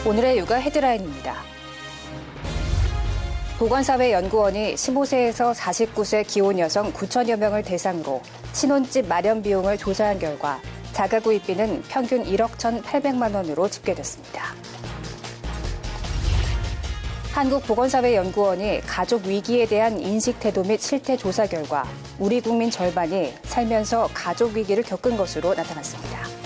오늘의 육아 헤드라인입니다. 보건사회연구원이 15세에서 49세 기혼 여성 9천여 명을 대상으로 신혼집 마련 비용을 조사한 결과 자가구입비는 평균 1억 1,800만 원으로 집계됐습니다. 한국보건사회연구원이 가족 위기에 대한 인식 태도 및 실태 조사 결과 우리 국민 절반이 살면서 가족 위기를 겪은 것으로 나타났습니다.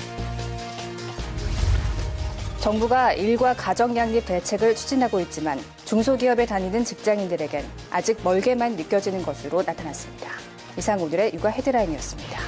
정부가 일과 가정 양립 대책을 추진하고 있지만 중소기업에 다니는 직장인들에겐 아직 멀게만 느껴지는 것으로 나타났습니다. 이상 오늘의 육아 헤드라인이었습니다.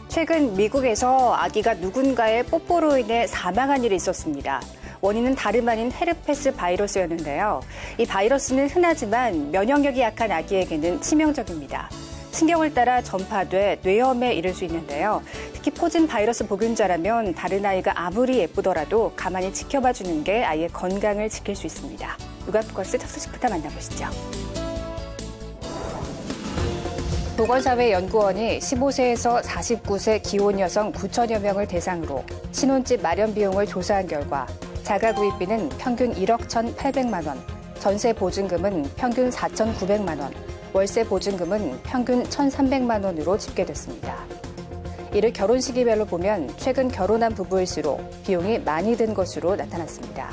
최근 미국에서 아기가 누군가의 뽀뽀로 인해 사망한 일이 있었습니다. 원인은 다름 아닌 헤르페스 바이러스였는데요. 이 바이러스는 흔하지만 면역력이 약한 아기에게는 치명적입니다. 신경을 따라 전파돼 뇌염에 이를 수 있는데요. 특히 포진 바이러스 보균자라면 다른 아이가 아무리 예쁘더라도 가만히 지켜봐 주는 게 아이의 건강을 지킬 수 있습니다. 육아포커스 첫 소식부터 만나보시죠. 보건사회연구원이 15세에서 49세 기혼 여성 9천여 명을 대상으로 신혼집 마련 비용을 조사한 결과 자가구입비는 평균 1억 1,800만 원, 전세 보증금은 평균 4,900만 원, 월세 보증금은 평균 1,300만 원으로 집계됐습니다. 이를 결혼 시기별로 보면 최근 결혼한 부부일수록 비용이 많이 든 것으로 나타났습니다.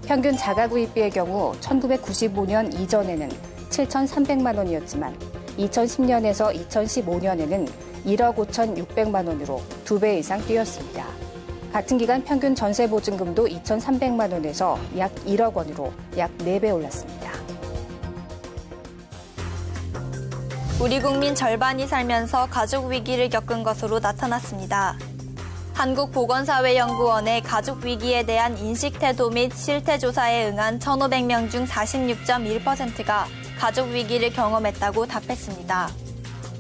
평균 자가구입비의 경우 1995년 이전에는 7,300만 원이었지만 2010년에서 2015년에는 1억 5,600만 원으로 2배 이상 뛰었습니다. 같은 기간 평균 전세 보증금도 2,300만 원에서 약 1억 원으로 약 4배 올랐습니다. 우리 국민 절반이 살면서 가족 위기를 겪은 것으로 나타났습니다. 한국보건사회연구원의 가족 위기에 대한 인식 태도 및 실태 조사에 응한 1,500명 중 46.1%가 가족 위기를 경험했다고 답했습니다.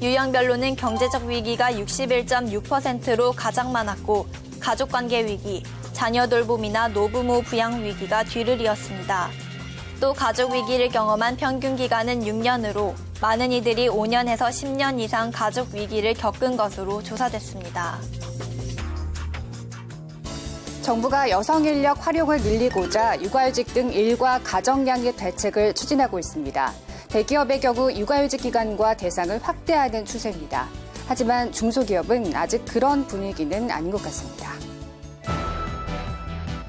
유형별로는 경제적 위기가 61.6%로 가장 많았고 가족관계 위기, 자녀 돌봄이나 노부모 부양 위기가 뒤를 이었습니다. 또 가족 위기를 경험한 평균 기간은 6년으로 많은 이들이 5년에서 10년 이상 가족 위기를 겪은 것으로 조사됐습니다. 정부가 여성 인력 활용을 늘리고자 육아휴직 등 일과 가정 양립 대책을 추진하고 있습니다. 대기업의 경우 육아휴직 기간과 대상을 확대하는 추세입니다. 하지만 중소기업은 아직 그런 분위기는 아닌 것 같습니다.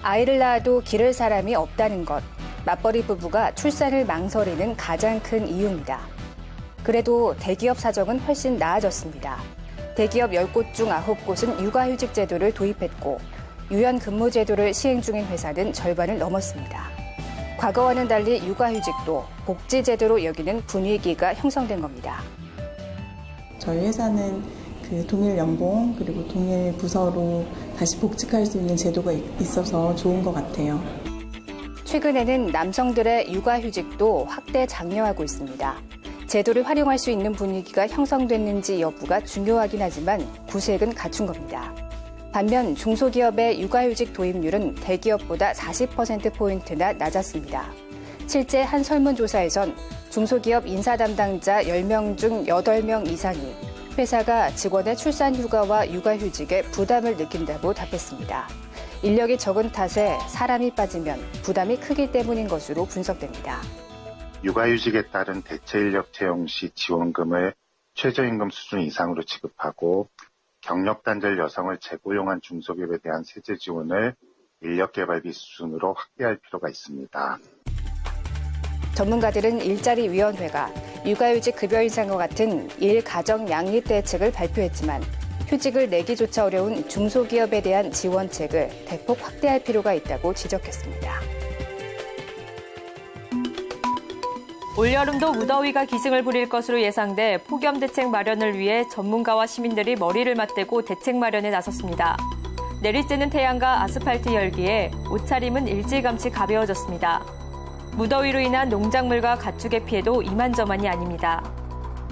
아이를 낳아도 기를 사람이 없다는 것, 맞벌이 부부가 출산을 망설이는 가장 큰 이유입니다. 그래도 대기업 사정은 훨씬 나아졌습니다. 대기업 10곳 중 9곳은 육아휴직 제도를 도입했고 유연 근무 제도를 시행 중인 회사는 절반을 넘었습니다. 과거와는 달리 육아휴직도 복지 제도로 여기는 분위기가 형성된 겁니다. 저희 회사는 동일 연봉 그리고 동일 부서로 다시 복직할 수 있는 제도가 있어서 좋은 것 같아요. 최근에는 남성들의 육아휴직도 확대 장려하고 있습니다. 제도를 활용할 수 있는 분위기가 형성됐는지 여부가 중요하긴 하지만 구색은 갖춘 겁니다. 반면 중소기업의 육아휴직 도입률은 대기업보다 40%포인트나 낮았습니다. 실제 한 설문조사에선 중소기업 인사 담당자 10명 중 8명 이상이 회사가 직원의 출산 휴가와 육아휴직에 부담을 느낀다고 답했습니다. 인력이 적은 탓에 사람이 빠지면 부담이 크기 때문인 것으로 분석됩니다. 육아휴직에 따른 대체 인력 채용 시 지원금을 최저임금 수준 이상으로 지급하고 경력 단절 여성을 재고용한 중소기업에 대한 세제 지원을 인력개발비 수준으로 확대할 필요가 있습니다. 전문가들은 일자리위원회가 육아휴직 급여 인상과 같은 일 가정 양립 대책을 발표했지만 휴직을 내기조차 어려운 중소기업에 대한 지원책을 대폭 확대할 필요가 있다고 지적했습니다. 올여름도 무더위가 기승을 부릴 것으로 예상돼 폭염 대책 마련을 위해 전문가와 시민들이 머리를 맞대고 대책 마련에 나섰습니다. 내리쬐는 태양과 아스팔트 열기에 옷차림은 일찌감치 가벼워졌습니다. 무더위로 인한 농작물과 가축의 피해도 이만저만이 아닙니다.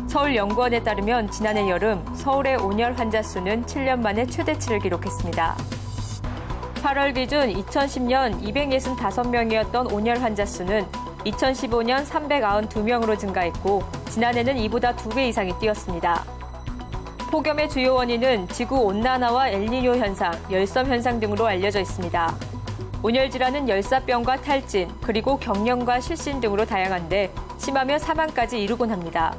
서울연구원에 따르면 지난해 여름 서울의 온열 환자 수는 7년 만에 최대치를 기록했습니다. 8월 기준 2010년 265명이었던 온열 환자 수는 2015년 392명으로 증가했고 지난해는 이보다 2배 이상이 뛰었습니다. 폭염의 주요 원인은 지구온난화와 엘니뇨 현상, 열섬 현상 등으로 알려져 있습니다. 온열 질환은 열사병과 탈진, 그리고 경련과 실신 등으로 다양한데 심하면 사망까지 이르곤 합니다.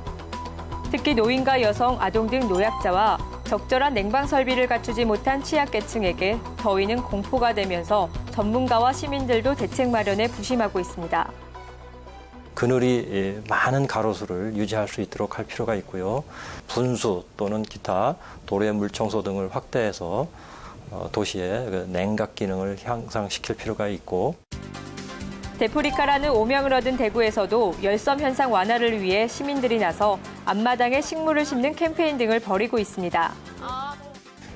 특히 노인과 여성, 아동 등 노약자와 적절한 냉방 설비를 갖추지 못한 취약계층에게 더위는 공포가 되면서 전문가와 시민들도 대책 마련에 부심하고 있습니다. 그늘이 많은 가로수를 유지할 수 있도록 할 필요가 있고요. 분수 또는 기타 도로의 물 청소 등을 확대해서 도시의 냉각 기능을 향상시킬 필요가 있고, 데프리카라는 오명을 얻은 대구에서도 열섬 현상 완화를 위해 시민들이 나서 앞마당에 식물을 심는 캠페인 등을 벌이고 있습니다.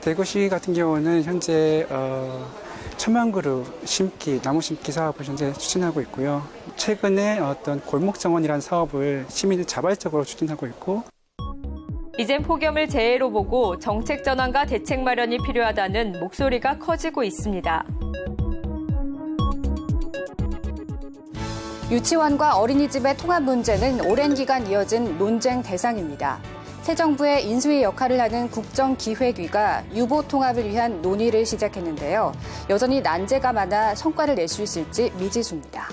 대구시 같은 경우는 현재 1000만 그루 심기, 나무 심기 사업을 현재 추진하고 있고요. 최근에 어떤 골목 정원이라는 사업을 시민이 자발적으로 추진하고 있고, 이젠 폭염을 재해로 보고 정책 전환과 대책 마련이 필요하다는 목소리가 커지고 있습니다. 유치원과 어린이집의 통합 문제는 오랜 기간 이어진 논쟁 대상입니다. 새 정부의 인수위 역할을 하는 국정기획위가 유보 통합을 위한 논의를 시작했는데요. 여전히 난제가 많아 성과를 낼 수 있을지 미지수입니다.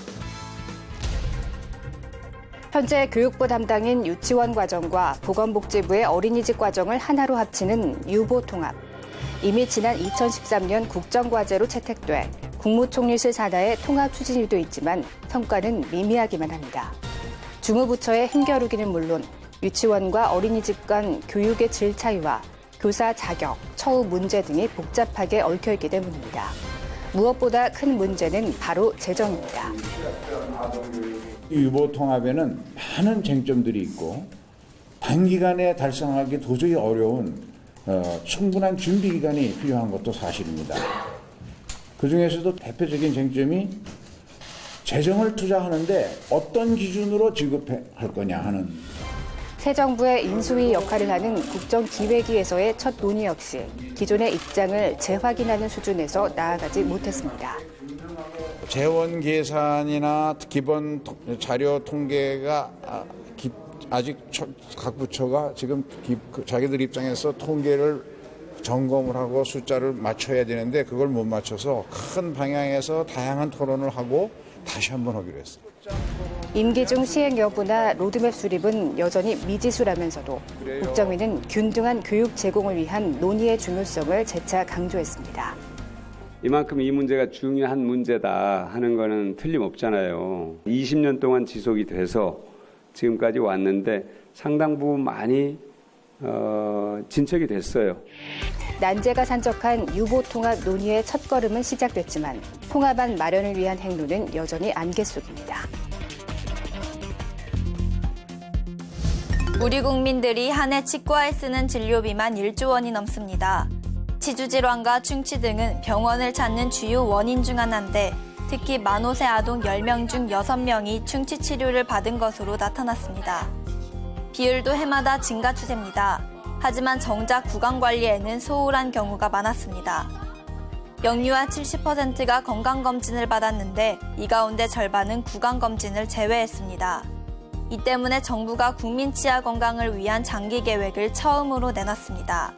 현재 교육부 담당인 유치원 과정과 보건복지부의 어린이집 과정을 하나로 합치는 유보 통합. 이미 지난 2013년 국정과제로 채택돼 국무총리실 산하의 통합 추진위도 있지만 성과는 미미하기만 합니다. 주무부처의 힘겨루기는 물론 유치원과 어린이집 간 교육의 질 차이와 교사 자격, 처우 문제 등이 복잡하게 얽혀있기 때문입니다. 무엇보다 큰 문제는 바로 재정입니다. 유보 통합에는 많은 쟁점들이 있고 단기간에 달성하기 도저히 어려운 충분한 준비 기간이 필요한 것도 사실입니다. 그중에서도 대표적인 쟁점이 재정을 투자하는데 어떤 기준으로 지급할 거냐 하는. 새 정부의 인수위 역할을 하는 국정기획위에서의 첫 논의 역시 기존의 입장을 재확인하는 수준에서 나아가지 못했습니다. 재원 계산이나 기본 자료 통계가 아직 각 부처가 지금 자기들 입장에서 통계를 점검을 하고 숫자를 맞춰야 되는데 그걸 못 맞춰서 큰 방향에서 다양한 토론을 하고 다시 한번 하기로 했어요. 임기 중 시행 여부나 로드맵 수립은 여전히 미지수라면서도 국정위는 균등한 교육 제공을 위한 논의의 중요성을 재차 강조했습니다. 이만큼 이 문제가 중요한 문제다 하는 거는 틀림없잖아요. 20년 동안 지속이 돼서 지금까지 왔는데 상당 부분 많이 진척이 됐어요. 난제가 산적한 유보 통합 논의의 첫걸음은 시작됐지만 통합안 마련을 위한 행로는 여전히 안개 속입니다. 우리 국민들이 한 해 치과에 쓰는 진료비만 1조 원이 넘습니다. 치주질환과 충치 등은 병원을 찾는 주요 원인 중 하나인데 특히 만 5세 아동 10명 중 6명이 충치 치료를 받은 것으로 나타났습니다. 비율도 해마다 증가 추세입니다. 하지만 정작 구강관리에는 소홀한 경우가 많았습니다. 영유아 70%가 건강검진을 받았는데 이 가운데 절반은 구강검진을 제외했습니다. 이 때문에 정부가 국민 치아 건강을 위한 장기 계획을 처음으로 내놨습니다.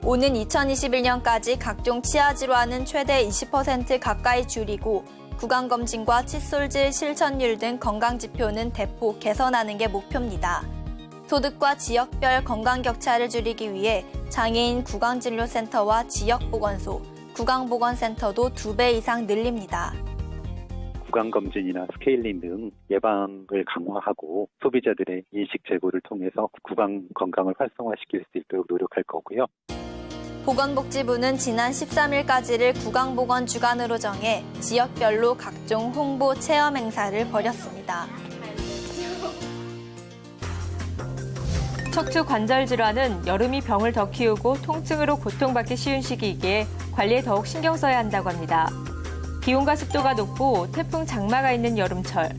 오는 2021년까지 각종 치아 질환은 최대 20% 가까이 줄이고 구강검진과 칫솔질 실천율 등 건강지표는 대폭 개선하는 게 목표입니다. 소득과 지역별 건강 격차를 줄이기 위해 장애인 구강진료센터와 지역보건소, 구강보건센터도 2배 이상 늘립니다. 구강검진이나 스케일링 등 예방을 강화하고 소비자들의 인식 제고를 통해서 구강 건강을 활성화시킬 수 있도록 노력할 거고요. 보건복지부는 지난 13일까지를 구강보건 주간으로 정해 지역별로 각종 홍보 체험 행사를 벌였습니다. 척추 관절 질환은 여름이 병을 더 키우고 통증으로 고통받기 쉬운 시기이기에 관리에 더욱 신경 써야 한다고 합니다. 기온과 습도가 높고 태풍 장마가 있는 여름철,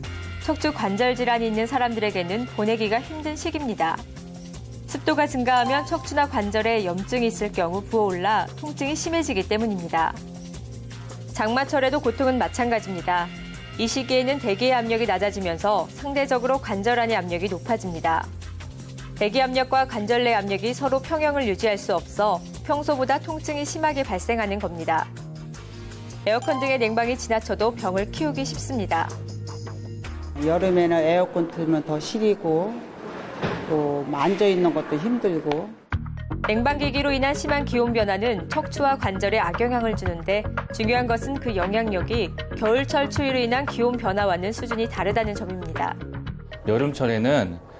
척추 관절 질환이 있는 사람들에게는 보내기가 힘든 시기입니다. 습도가 증가하면 척추나 관절에 염증이 있을 경우 부어올라 통증이 심해지기 때문입니다. 장마철에도 고통은 마찬가지입니다. 이 시기에는 대기의 압력이 낮아지면서 상대적으로 관절 안의 압력이 높아집니다. 대기압력과 관절 내 압력이 서로 평형을 유지할 수 없어 평소보다 통증이 심하게 발생하는 겁니다. 에어컨 등의 냉방이 지나쳐도 병을 키우기 쉽습니다. 여름에는 에어컨 틀면 더 시리고 또 앉아있는 것도 힘들고. 냉방기기로 인한 심한 기온 변화는 척추와 관절에 악영향을 주는데 중요한 것은 그 영향력이 겨울철 추위로 인한 기온 변화와는 수준이 다르다는 점입니다. 여름철에는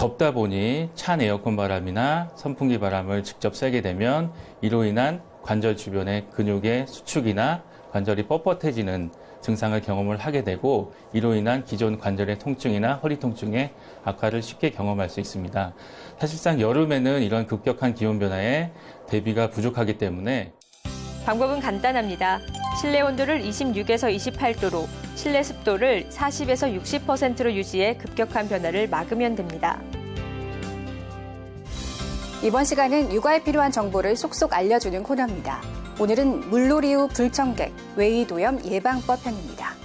덥다 보니 찬 에어컨 바람이나 선풍기 바람을 직접 쐬게 되면 이로 인한 관절 주변의 근육의 수축이나 관절이 뻣뻣해지는 증상을 경험을 하게 되고 이로 인한 기존 관절의 통증이나 허리 통증의 악화를 쉽게 경험할 수 있습니다. 사실상 여름에는 이런 급격한 기온 변화에 대비가 부족하기 때문에 방법은 간단합니다. 실내 온도를 26에서 28도로, 실내 습도를 40에서 60%로 유지해 급격한 변화를 막으면 됩니다. 이번 시간은 육아에 필요한 정보를 속속 알려주는 코너입니다. 오늘은 물놀이 후 불청객, 외이도염 예방법 편입니다.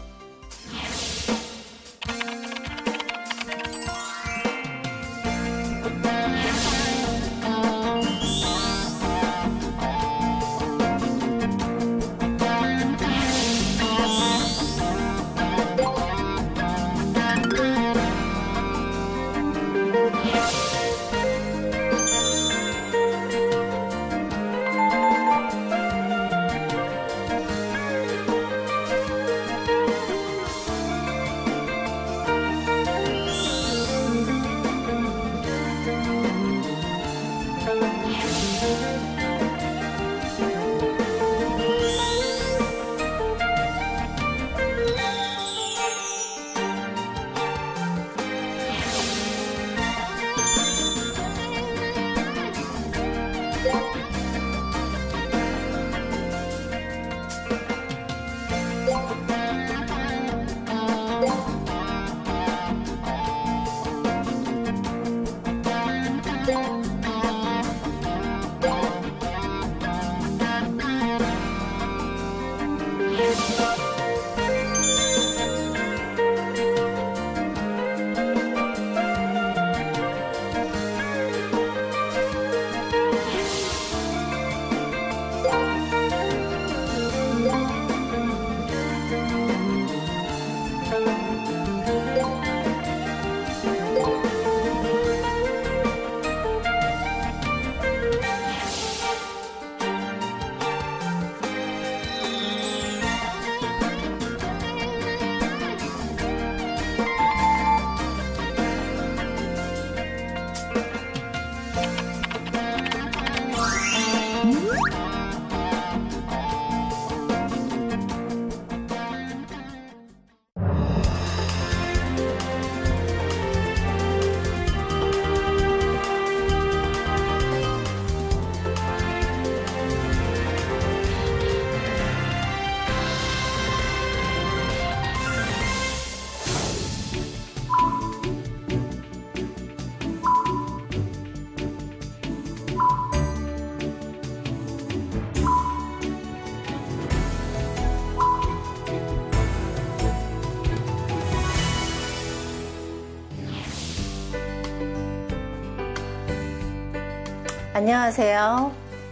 안녕하세요.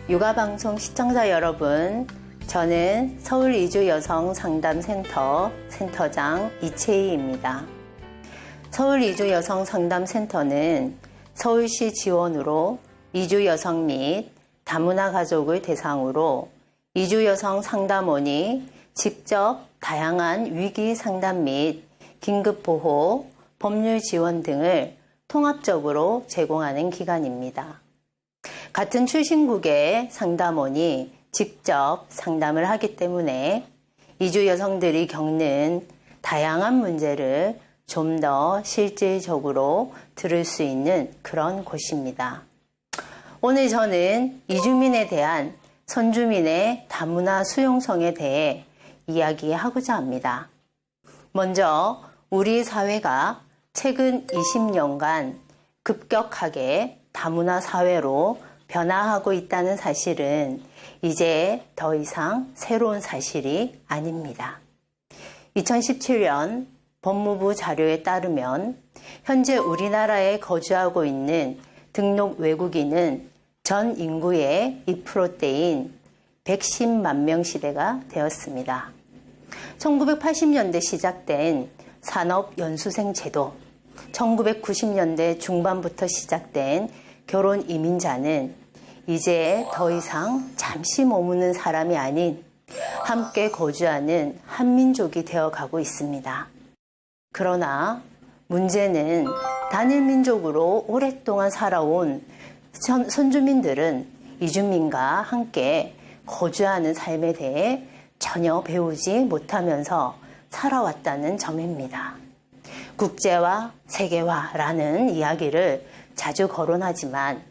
육아방송 시청자 여러분. 저는 서울 이주여성상담센터 센터장 이채희입니다. 서울 이주여성상담센터는 서울시 지원으로 이주여성 및 다문화 가족을 대상으로 이주여성 상담원이 직접 다양한 위기 상담 및 긴급보호, 법률 지원 등을 통합적으로 제공하는 기관입니다. 같은 출신국의 상담원이 직접 상담을 하기 때문에 이주 여성들이 겪는 다양한 문제를 좀 더 실질적으로 들을 수 있는 그런 곳입니다. 오늘 저는 이주민에 대한 선주민의 다문화 수용성에 대해 이야기하고자 합니다. 먼저 우리 사회가 최근 20년간 급격하게 다문화 사회로 변화하고 있다는 사실은 이제 더 이상 새로운 사실이 아닙니다. 2017년 법무부 자료에 따르면 현재 우리나라에 거주하고 있는 등록 외국인은 전 인구의 2%대인 110만 명 시대가 되었습니다. 1980년대 시작된 산업연수생 제도, 1990년대 중반부터 시작된 결혼 이민자는 이제 더 이상 잠시 머무는 사람이 아닌 함께 거주하는 한민족이 되어가고 있습니다. 그러나 문제는 단일민족으로 오랫동안 살아온 선주민들은 이주민과 함께 거주하는 삶에 대해 전혀 배우지 못하면서 살아왔다는 점입니다. 국제화, 세계화라는 이야기를 자주 거론하지만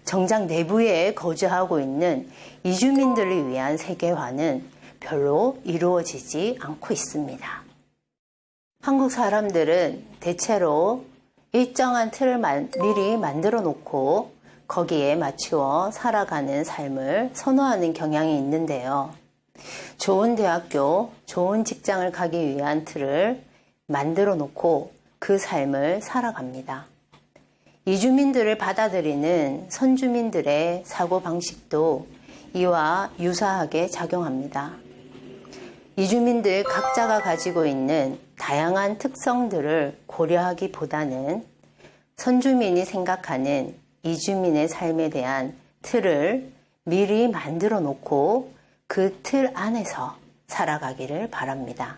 정작 내부에 거주하고 있는 이주민들을 위한 세계화는 별로 이루어지지 않고 있습니다. 한국 사람들은 대체로 일정한 틀을 미리 만들어 놓고 거기에 맞추어 살아가는 삶을 선호하는 경향이 있는데요. 좋은 대학교, 좋은 직장을 가기 위한 틀을 만들어 놓고 그 삶을 살아갑니다. 이주민들을 받아들이는 선주민들의 사고방식도 이와 유사하게 작용합니다. 이주민들 각자가 가지고 있는 다양한 특성들을 고려하기보다는 선주민이 생각하는 이주민의 삶에 대한 틀을 미리 만들어 놓고 그 틀 안에서 살아가기를 바랍니다.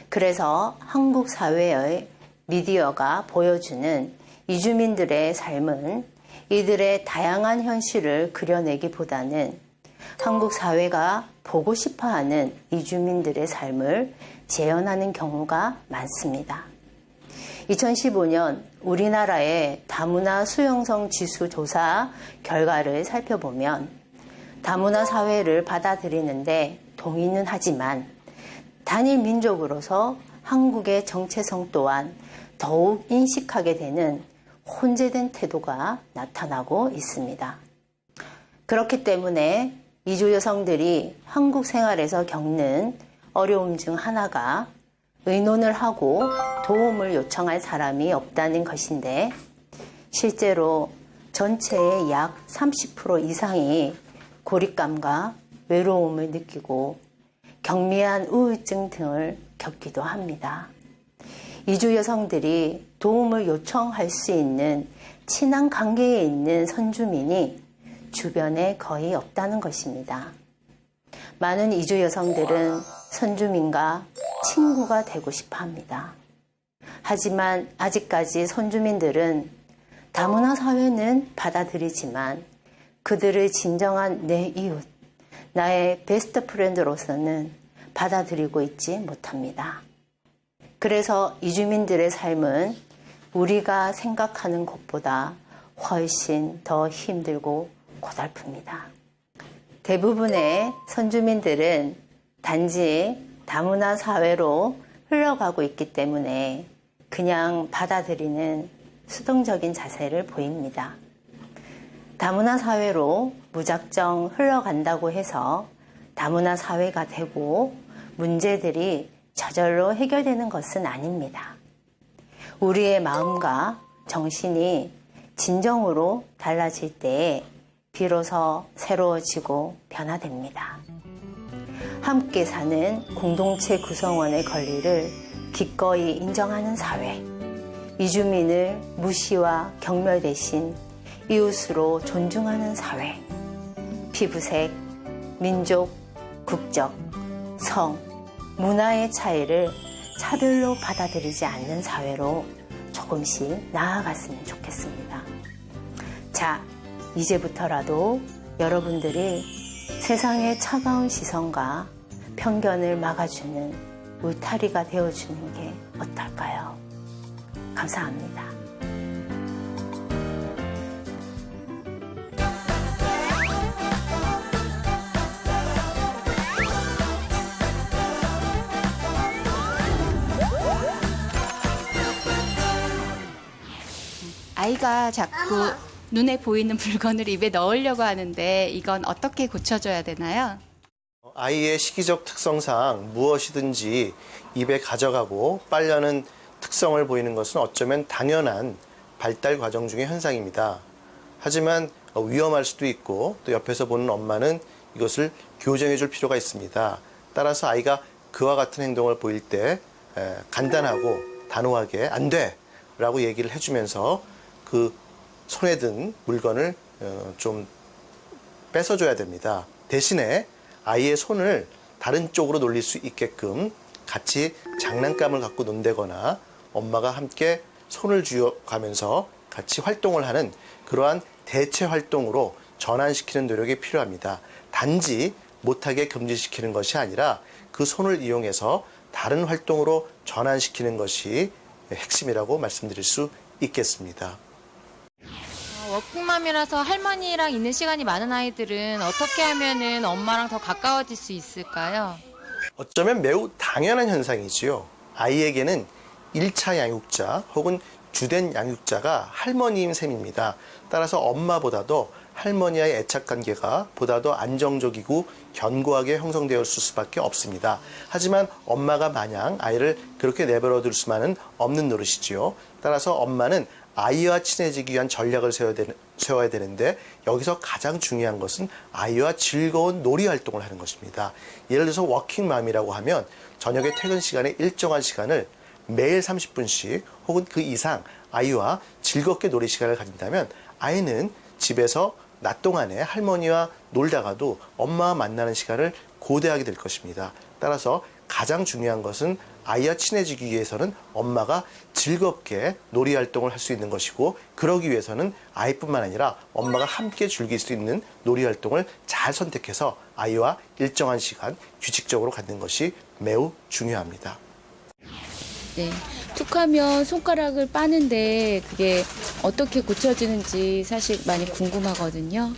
그래서 한국 사회의 미디어가 보여주는 이주민들의 삶은 이들의 다양한 현실을 그려내기보다는 한국 사회가 보고 싶어하는 이주민들의 삶을 재현하는 경우가 많습니다. 2015년 우리나라의 다문화 수용성 지수 조사 결과를 살펴보면 다문화 사회를 받아들이는데 동의는 하지만 단일 민족으로서 한국의 정체성 또한 더욱 인식하게 되는 혼재된 태도가 나타나고 있습니다. 그렇기 때문에 이주 여성들이 한국 생활에서 겪는 어려움 중 하나가 의논을 하고 도움을 요청할 사람이 없다는 것인데 실제로 전체의 약 30% 이상이 고립감과 외로움을 느끼고 경미한 우울증 등을 겪기도 합니다. 이주 여성들이 도움을 요청할 수 있는 친한 관계에 있는 선주민이 주변에 거의 없다는 것입니다. 많은 이주 여성들은 선주민과 친구가 되고 싶어 합니다. 하지만 아직까지 선주민들은 다문화 사회는 받아들이지만 그들을 진정한 내 이웃, 나의 베스트 프렌드로서는 받아들이고 있지 못합니다. 그래서 이주민들의 삶은 우리가 생각하는 것보다 훨씬 더 힘들고 고달픕니다. 대부분의 선주민들은 단지 다문화 사회로 흘러가고 있기 때문에 그냥 받아들이는 수동적인 자세를 보입니다. 다문화 사회로 무작정 흘러간다고 해서 다문화 사회가 되고 문제들이 저절로 해결되는 것은 아닙니다. 우리의 마음과 정신이 진정으로 달라질 때에 비로소 새로워지고 변화됩니다. 함께 사는 공동체 구성원의 권리를 기꺼이 인정하는 사회, 이주민을 무시와 경멸 대신 이웃으로 존중하는 사회, 피부색, 민족, 국적, 성, 문화의 차이를 차별로 받아들이지 않는 사회로 조금씩 나아갔으면 좋겠습니다. 자, 이제부터라도 여러분들이 세상의 차가운 시선과 편견을 막아주는 울타리가 되어주는 게 어떨까요? 감사합니다. 아이가 자꾸 눈에 보이는 물건을 입에 넣으려고 하는데 이건 어떻게 고쳐줘야 되나요? 아이의 시기적 특성상 무엇이든지 입에 가져가고 빨려는 특성을 보이는 것은 어쩌면 당연한 발달 과정 중의 현상입니다. 하지만 위험할 수도 있고 또 옆에서 보는 엄마는 이것을 교정해 줄 필요가 있습니다. 따라서 아이가 그와 같은 행동을 보일 때 간단하고 단호하게 안 돼! 라고 얘기를 해주면서 그 손에 든 물건을 좀 뺏어줘야 됩니다. 대신에 아이의 손을 다른 쪽으로 돌릴 수 있게끔 같이 장난감을 갖고 논다거나 엄마가 함께 손을 쥐어가면서 같이 활동을 하는 그러한 대체 활동으로 전환시키는 노력이 필요합니다. 단지 못하게 금지시키는 것이 아니라 그 손을 이용해서 다른 활동으로 전환시키는 것이 핵심이라고 말씀드릴 수 있겠습니다. 워킹맘이라서 할머니랑 있는 시간이 많은 아이들은 어떻게 하면은 엄마랑 더 가까워질 수 있을까요? 어쩌면 매우 당연한 현상이지요. 아이에게는 1차 양육자 혹은 주된 양육자가 할머니인 셈입니다. 따라서 엄마보다도 할머니와의 애착관계가 보다 더 안정적이고 견고하게 형성되어 있을 수밖에 없습니다. 하지만 엄마가 마냥 아이를 그렇게 내버려 둘 수만은 없는 노릇이지요. 따라서 엄마는 아이와 친해지기 위한 전략을 세워야 되는데 여기서 가장 중요한 것은 아이와 즐거운 놀이 활동을 하는 것입니다. 예를 들어서 워킹맘이라고 하면 저녁에 퇴근 시간에 일정한 시간을 매일 30분씩 혹은 그 이상 아이와 즐겁게 놀이 시간을 가진다면 아이는 집에서 낮 동안에 할머니와 놀다가도 엄마와 만나는 시간을 고대하게 될 것입니다. 따라서 가장 중요한 것은 아이와 친해지기 위해서는 엄마가 즐겁게 놀이 활동을 할 수 있는 것이고 그러기 위해서는 아이뿐만 아니라 엄마가 함께 즐길 수 있는 놀이 활동을 잘 선택해서 아이와 일정한 시간 규칙적으로 갖는 것이 매우 중요합니다. 네, 툭하면 손가락을 빠는데 그게 어떻게 고쳐지는지 사실 많이 궁금하거든요.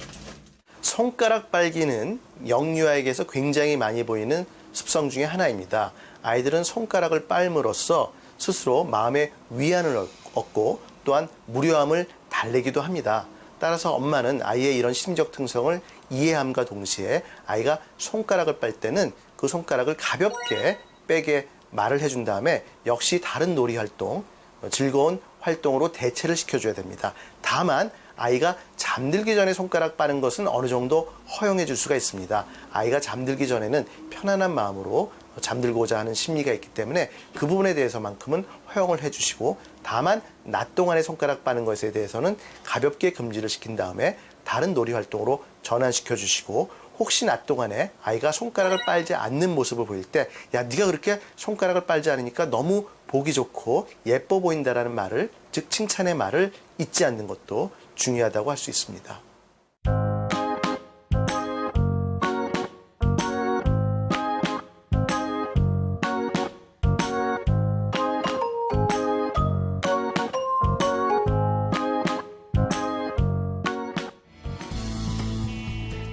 손가락 빨기는 영유아에게서 굉장히 많이 보이는 습성 중에 하나입니다. 아이들은 손가락을 빨므로써 스스로 마음의 위안을 얻고 또한 무료함을 달래기도 합니다. 따라서 엄마는 아이의 이런 심리적 특성을 이해함과 동시에 아이가 손가락을 빨 때는 그 손가락을 가볍게 빼게 말을 해준 다음에 역시 다른 놀이 활동, 즐거운 활동으로 대체를 시켜줘야 됩니다. 다만 아이가 잠들기 전에 손가락 빠는 것은 어느 정도 허용해 줄 수가 있습니다. 아이가 잠들기 전에는 편안한 마음으로 잠들고자 하는 심리가 있기 때문에 그 부분에 대해서만큼은 허용을 해주시고 다만 낮 동안에 손가락 빠는 것에 대해서는 가볍게 금지를 시킨 다음에 다른 놀이 활동으로 전환시켜 주시고 혹시 낮 동안에 아이가 손가락을 빨지 않는 모습을 보일 때 야, 네가 그렇게 손가락을 빨지 않으니까 너무 보기 좋고 예뻐 보인다라는 말을, 즉 칭찬의 말을 잊지 않는 것도 중요하다고 할 수 있습니다.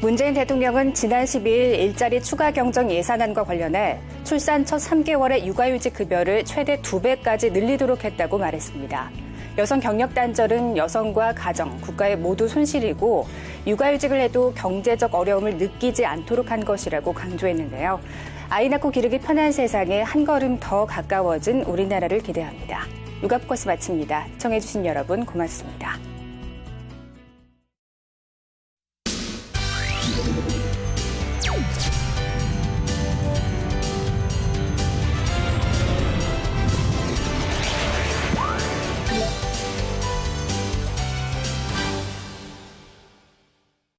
문재인 대통령은 지난 12일 일자리 추가 경정 예산안과 관련해 출산 첫 3개월의 육아휴직 급여를 최대 2배까지 늘리도록 했다고 말했습니다. 여성 경력 단절은 여성과 가정, 국가에 모두 손실이고 육아휴직을 해도 경제적 어려움을 느끼지 않도록 한 것이라고 강조했는데요. 아이 낳고 기르기 편한 세상에 한 걸음 더 가까워진 우리나라를 기대합니다. 육아포커스 마칩니다. 시청해주신 여러분 고맙습니다.